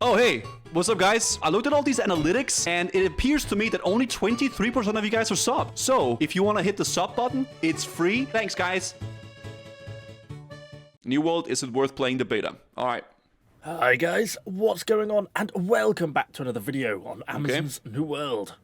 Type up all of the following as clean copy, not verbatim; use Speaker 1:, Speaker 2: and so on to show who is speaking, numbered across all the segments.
Speaker 1: Oh, hey, what's up, guys? I looked at all these analytics, and it appears to me that only 23% of you guys are subbed. So, if you want to hit the sub button, it's free. Thanks, guys. New World, is it worth playing the beta? All right.
Speaker 2: Hi guys, what's going on? And welcome back to another video on Amazon's New World.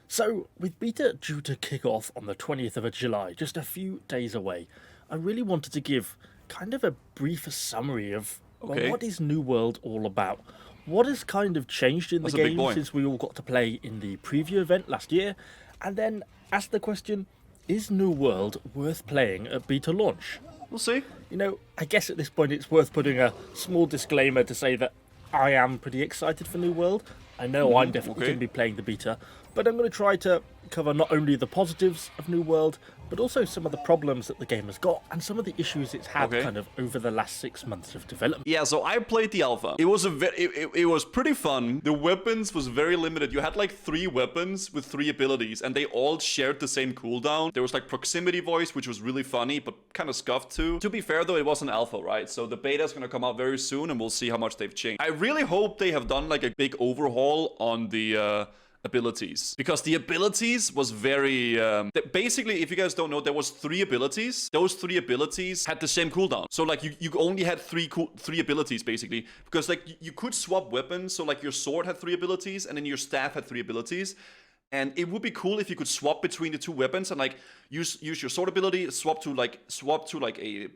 Speaker 2: So, with beta due to kick off on the 20th of July, just a few days away, I really wanted to give kind of a brief summary of well, what is New World all about? What has kind of changed in the game since we all got to play in the preview event last year? And then ask the question, is New World worth playing at beta launch?
Speaker 1: We'll see.
Speaker 2: You know, I guess at this point it's worth putting a small disclaimer to say that I am pretty excited for New World. I know I'm definitely going to be playing the beta, but I'm going to try to cover not only the positives of New World, but also some of the problems that the game has got and some of the issues it's had kind of over the last 6 months of development.
Speaker 1: Yeah, so I played the alpha. It was it was pretty fun. The weapons was very limited. You had like 3 weapons with 3 abilities, and they all shared the same cooldown. There was like proximity voice, which was really funny, but kind of scuffed too. To be fair though, it was an alpha, right? So the beta is gonna come out very soon, and we'll see how much they've changed. I really hope they have done like a big overhaul on the abilities, because the abilities was very basically, if you guys don't know, there was 3 abilities. Those 3 abilities had the same cooldown, so like you only had 3 abilities basically, because like you could swap weapons. So like your sword had 3 abilities, and then your staff had 3 abilities, and it would be cool if you could swap between the 2 weapons and like use your sword ability, swap to like a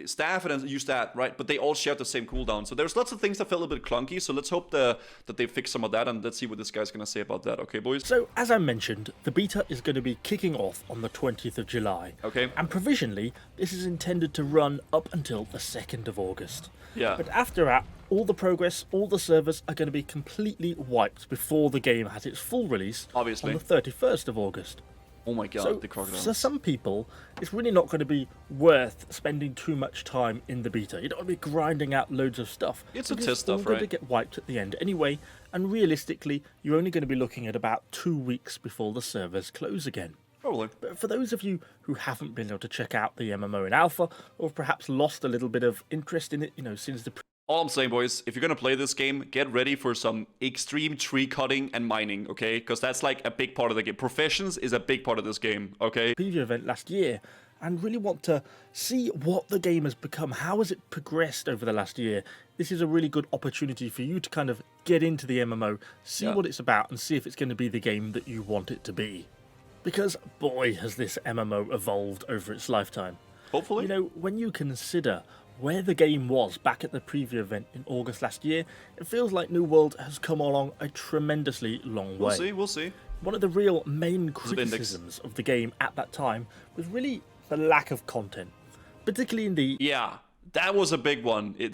Speaker 1: staff, and then use that, right? But they all shared the same cooldown. So there's lots of things that felt a bit clunky. So let's hope that they fix some of that, and let's see what this guy's gonna say about that. Okay, boys?
Speaker 2: So, as I mentioned, the beta is going to be kicking off on the 20th of July.
Speaker 1: Okay.
Speaker 2: And provisionally, this is intended to run up until the 2nd of August.
Speaker 1: Yeah.
Speaker 2: But after that, all the progress, all the servers are going to be completely wiped before the game has its full release
Speaker 1: Obviously.
Speaker 2: on the 31st of August.
Speaker 1: Oh my god,
Speaker 2: so,
Speaker 1: the crocodiles.
Speaker 2: For some people, it's really not going to be worth spending too much time in the beta. You don't want to be grinding out loads of stuff.
Speaker 1: It's a test stuff,
Speaker 2: right? It's
Speaker 1: right?
Speaker 2: going to get wiped at the end anyway, and realistically, you're only going to be looking at about 2 weeks before the servers close again.
Speaker 1: Probably.
Speaker 2: But for those of you who haven't been able to check out the MMO in alpha, or perhaps lost a little bit of interest in it, since the
Speaker 1: all I'm saying, boys, if you're gonna play this game, get ready for some extreme tree cutting and mining, okay? Because that's like a big part of the game. Professions is a big part of this game, okay?
Speaker 2: Preview event last year, and really want to see what the game has become. How has it progressed over the last year? This is a really good opportunity for you to kind of get into the MMO, see what it's about, and see if it's going to be the game that you want it to be. Because, boy, has this MMO evolved over its lifetime.
Speaker 1: Hopefully.
Speaker 2: When you consider where the game was back at the preview event in August last year, it feels like New World has come along a tremendously long way.
Speaker 1: We'll see.
Speaker 2: One of the real main criticisms of the game at that time was really the lack of content, particularly in the...
Speaker 1: Yeah, that was a big one. It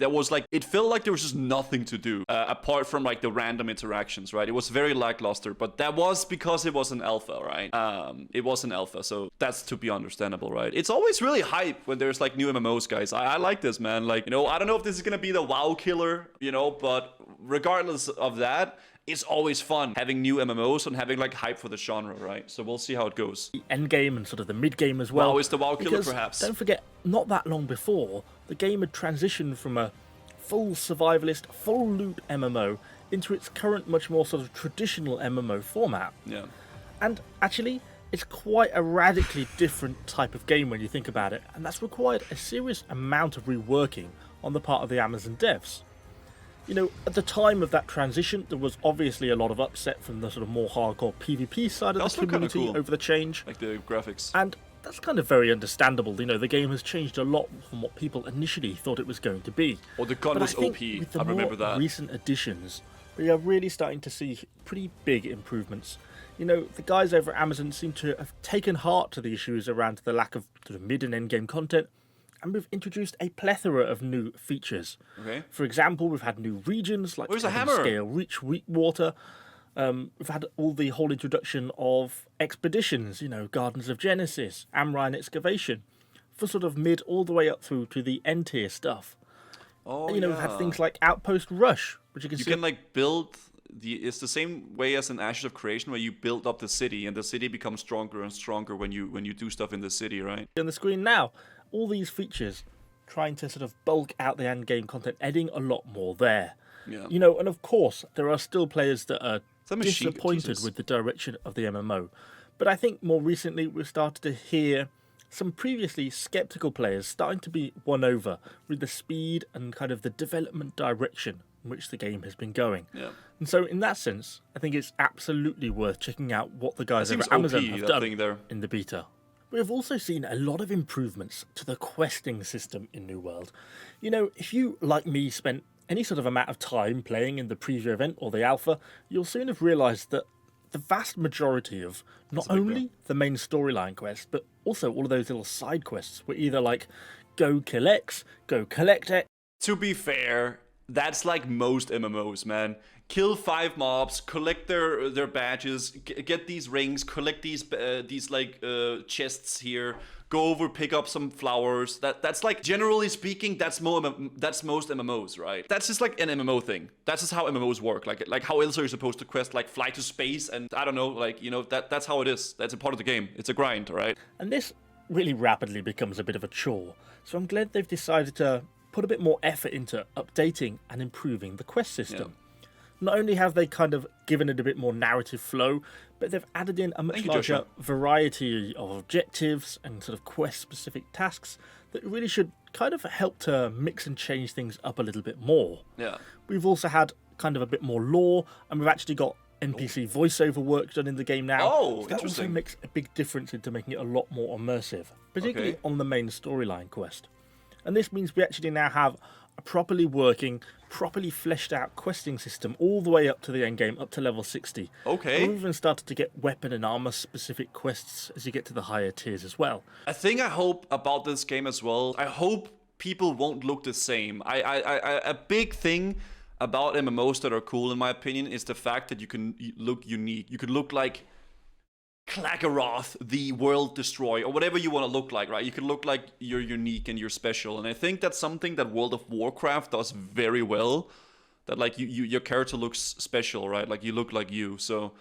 Speaker 1: felt like there was just nothing to do, apart from like the random interactions, right? It was very lackluster, but that was because it was an alpha, right? It was an alpha, so that's to be understandable, right? It's always really hype when there's like new MMOs, guys. I like this, man. Like, I don't know if this is gonna be the WoW killer, but regardless of that, it's always fun having new MMOs and having like hype for the genre, right? So we'll see how it goes.
Speaker 2: The end game and sort of the mid game as well.
Speaker 1: WoW is the WoW killer, perhaps.
Speaker 2: Don't forget, not that long before, the game had transitioned from a full survivalist, full loot MMO into its current, much more sort of traditional MMO format.
Speaker 1: Yeah.
Speaker 2: And actually, it's quite a radically different type of game when you think about it, and that's required a serious amount of reworking on the part of the Amazon devs. At the time of that transition, there was obviously a lot of upset from the sort of more hardcore PvP side of the community over the change.
Speaker 1: Like the graphics.
Speaker 2: And that's kind of very understandable. The game has changed a lot from what people initially thought it was going to be.
Speaker 1: Or the gun was OP, I remember that.
Speaker 2: Recent additions, we are really starting to see pretty big improvements. The guys over at Amazon seem to have taken heart to the issues around the lack of sort of mid and end game content, and we've introduced a plethora of new features.
Speaker 1: Okay.
Speaker 2: For example, we've had new regions like
Speaker 1: Where's the hammer?
Speaker 2: Scale, Reach, Weak Water. We've had the whole introduction of expeditions, Gardens of Genesis, Amrine Excavation, for sort of mid all the way up through to the end tier stuff.
Speaker 1: Oh,
Speaker 2: and, we've had things like Outpost Rush, which you can see.
Speaker 1: You can like build it's the same way as in Ashes of Creation, where you build up the city, and the city becomes stronger and stronger when you do stuff in the city, right?
Speaker 2: On the screen now, all these features trying to sort of bulk out the end game content, adding a lot more there.
Speaker 1: Yeah.
Speaker 2: You know, and of course, there are still players that are
Speaker 1: That machine-
Speaker 2: disappointed
Speaker 1: Jesus.
Speaker 2: with the direction of the MMO. But I think more recently we've started to hear some previously skeptical players starting to be won over with the speed and kind of the development direction in which the game has been going.
Speaker 1: Yeah.
Speaker 2: And so in that sense, I think it's absolutely worth checking out what the guys
Speaker 1: That
Speaker 2: over
Speaker 1: seems
Speaker 2: at Amazon
Speaker 1: OP,
Speaker 2: have
Speaker 1: that
Speaker 2: done
Speaker 1: thing there.
Speaker 2: in the beta. We have also seen a lot of improvements to the questing system in New World. You know, if you, like me, spent any sort of amount of time playing in the preview event or the alpha, you'll soon have realised that the vast majority of not only the main storyline quests, but also all of those little side quests were either like, go kill X, go collect X.
Speaker 1: To be fair, that's like most MMOs, man. Kill 5 mobs, collect their badges, get these rings, collect these chests here, go over, pick up some flowers. That's like, generally speaking, that's most MMOs, right? That's just like an MMO thing. That's just how MMOs work. Like how else are you supposed to quest? Like fly to space and I don't know, like, you know, that's how it is. That's a part of the game. It's a grind, right?
Speaker 2: And this really rapidly becomes a bit of a chore. So I'm glad they've decided to put a bit more effort into updating and improving the quest system. Not only have they kind of given it a bit more narrative flow, but they've added in a much larger variety of objectives and sort of quest-specific tasks that really should kind of help to mix and change things up a little bit more.
Speaker 1: Yeah.
Speaker 2: We've also had kind of a bit more lore, and we've actually got NPC voiceover work done in the game now.
Speaker 1: Oh,
Speaker 2: so that also
Speaker 1: interesting.
Speaker 2: makes a big difference into making it a lot more immersive, particularly on the main storyline quest. And this means we actually now have a properly working, properly fleshed out questing system all the way up to the end game, up to level 60.
Speaker 1: Okay.
Speaker 2: And we've even started to get weapon and armor specific quests as you get to the higher tiers as well.
Speaker 1: A thing I hope about this game as well, I hope people won't look the same. A big thing about MMOs that are cool, in my opinion, is the fact that you can look unique. You could look like Klagaroth, the World Destroyer, or whatever you want to look like, right? You can look like you're unique and you're special. And I think that's something that World of Warcraft does very well. That like your character looks special, right? Like you look like you. So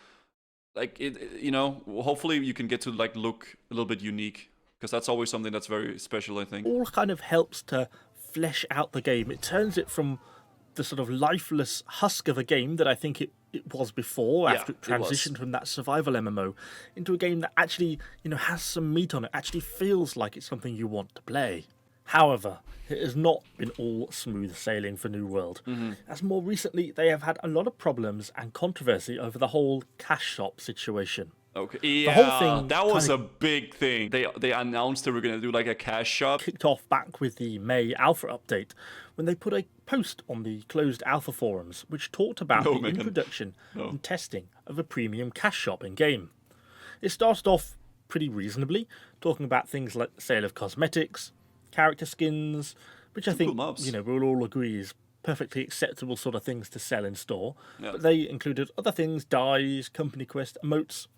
Speaker 1: like you know, hopefully you can get to like look a little bit unique, because that's always something that's very special, I think.
Speaker 2: All kind of helps to flesh out the game. It turns it from the sort of lifeless husk of a game that I think it was before, after it transitioned from that survival MMO into a game that actually, you know, has some meat on it, actually feels like it's something you want to play. However, it has not been all smooth sailing for New World, as more recently they have had a lot of problems and controversy over the whole cash shop situation.
Speaker 1: Okay. Yeah,
Speaker 2: whole thing
Speaker 1: that was a big thing. They announced they were gonna do like a cash shop.
Speaker 2: Kicked off back with the May Alpha update when they put a post on the closed Alpha forums which talked about the introduction and testing of a premium cash shop in game. It started off pretty reasonably, talking about things like the sale of cosmetics, character skins, which I think you know we'll all agree is perfectly acceptable sort of things to sell in store. But they included other things, dyes, company quest, emotes.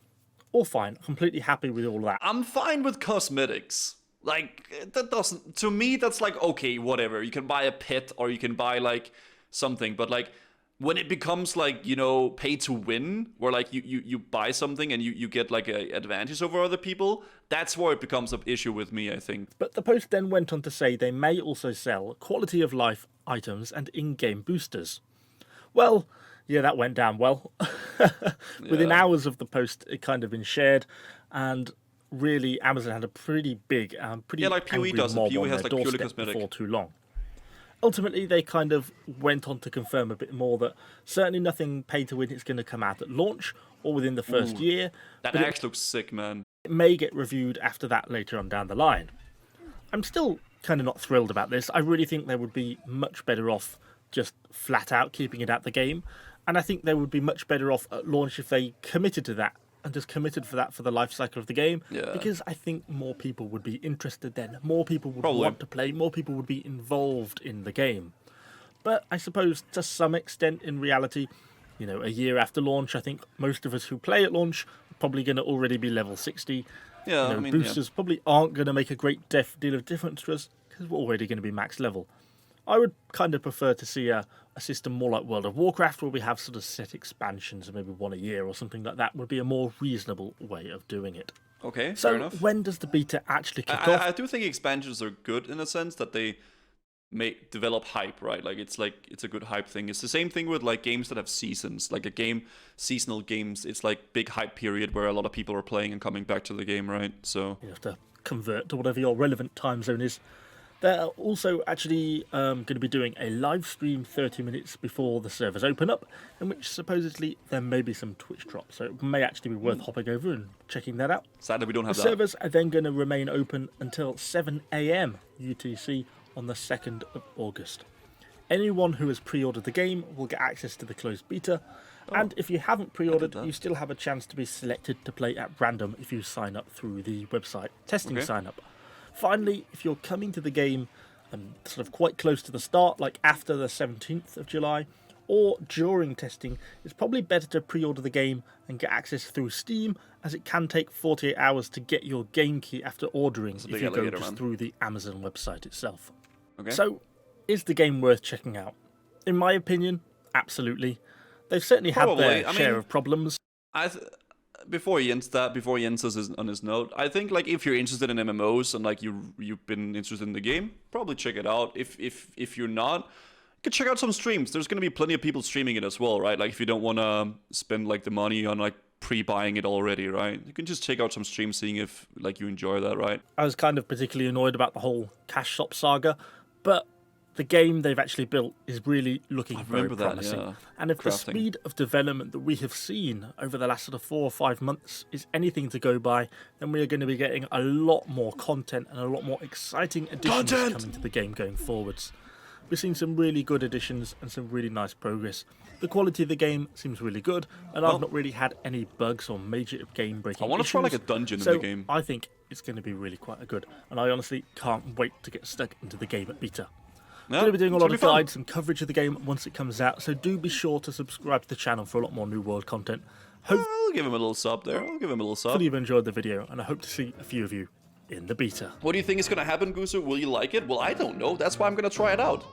Speaker 2: All fine, completely happy with all that.
Speaker 1: I'm fine with cosmetics. Like, that doesn't... To me, that's like, okay, whatever. You can buy a pet or you can buy, like, something. But, like, when it becomes, like, you know, pay to win, where, like, you buy something and you get, like, an advantage over other people, that's where it becomes an issue with me, I think.
Speaker 2: But the post then went on to say they may also sell quality of life items and in-game boosters. Well... yeah, that went down well. Within hours of the post, it kind of been shared, and really, Amazon had a pretty big, pretty
Speaker 1: like PoE
Speaker 2: angry
Speaker 1: does.
Speaker 2: mob
Speaker 1: PoE
Speaker 2: on
Speaker 1: has
Speaker 2: their
Speaker 1: like purely
Speaker 2: doorstep
Speaker 1: cosmetic.
Speaker 2: before too long. Ultimately, they kind of went on to confirm a bit more that certainly nothing pay to win is going to come out at launch or within the first year.
Speaker 1: That axe looks sick, man.
Speaker 2: It may get reviewed after that later on down the line. I'm still kind of not thrilled about this. I really think they would be much better off just flat out keeping it out the game. And I think they would be much better off at launch if they committed to that and just committed for that for the life cycle of the game. Because I think more people would be interested then. More people would want to play. More people would be involved in the game. But I suppose to some extent in reality, you know, a year after launch, I think most of us who play at launch are probably going to already be level 60.
Speaker 1: Yeah,
Speaker 2: you know, boosters probably aren't going to make a great deal of difference to us because we're already going to be max level. I would kind of prefer to see a system more like World of Warcraft where we have sort of set expansions and maybe one a year or something like that would be a more reasonable way of doing it.
Speaker 1: Okay,
Speaker 2: so
Speaker 1: fair enough.
Speaker 2: when does the beta actually kick off?
Speaker 1: I do think expansions are good in a sense that they develop hype, right? Like it's a good hype thing. It's the same thing with like games that have seasons. Like seasonal games, it's like big hype period where a lot of people are playing and coming back to the game, right? So
Speaker 2: you have to convert to whatever your relevant time zone is. They're also actually going to be doing a live stream 30 minutes before the servers open up, in which supposedly there may be some Twitch drops. So it may actually be worth hopping over and checking that out.
Speaker 1: Sadly, we don't have
Speaker 2: the
Speaker 1: that.
Speaker 2: Servers are then going to remain open until 7 a.m. UTC on the 2nd of August. Anyone who has pre-ordered the game will get access to the closed beta, and if you haven't pre-ordered, you still have a chance to be selected to play at random if you sign up through the website testing sign up. Finally, if you're coming to the game sort of quite close to the start, like after the 17th of July, or during testing, it's probably better to pre-order the game and get access through Steam, as it can take 48 hours to get your game key after ordering if you go just through the Amazon website itself.
Speaker 1: Okay.
Speaker 2: So, is the game worth checking out? In my opinion, absolutely. They've certainly had their share of problems.
Speaker 1: Before he ends on his note, I think like if you're interested in MMOs and like you've been interested in the game, probably check it out. If you're not, you can check out some streams. There's gonna be plenty of people streaming it as well, right? Like if you don't want to spend like the money on like pre-buying it already, right? You can just check out some streams, seeing if like you enjoy that, right?
Speaker 2: I was kind of particularly annoyed about the whole cash shop saga, but the game they've actually built is really looking very promising.
Speaker 1: Yeah.
Speaker 2: And if the speed of development that we have seen over the last sort of 4 or 5 months is anything to go by, then we are going to be getting a lot more content and a lot more exciting additions coming to the game going forwards. We've seen some really good additions and some really nice progress. The quality of the game seems really good, and I've not really had any bugs or major game-breaking issues.
Speaker 1: I want to try like a dungeon in the game.
Speaker 2: I think it's going to be really quite good, and I honestly can't wait to get stuck into the game at beta. I'm going to be doing a lot of guides and coverage of the game once it comes out, so do be sure to subscribe to the channel for a lot more New World content.
Speaker 1: I'll give him a little sub there. Hopefully
Speaker 2: you've enjoyed the video, and I hope to see a few of you in the beta.
Speaker 1: What do you think is going to happen, Guzu? Will you like it? Well, I don't know. That's why I'm going to try it out.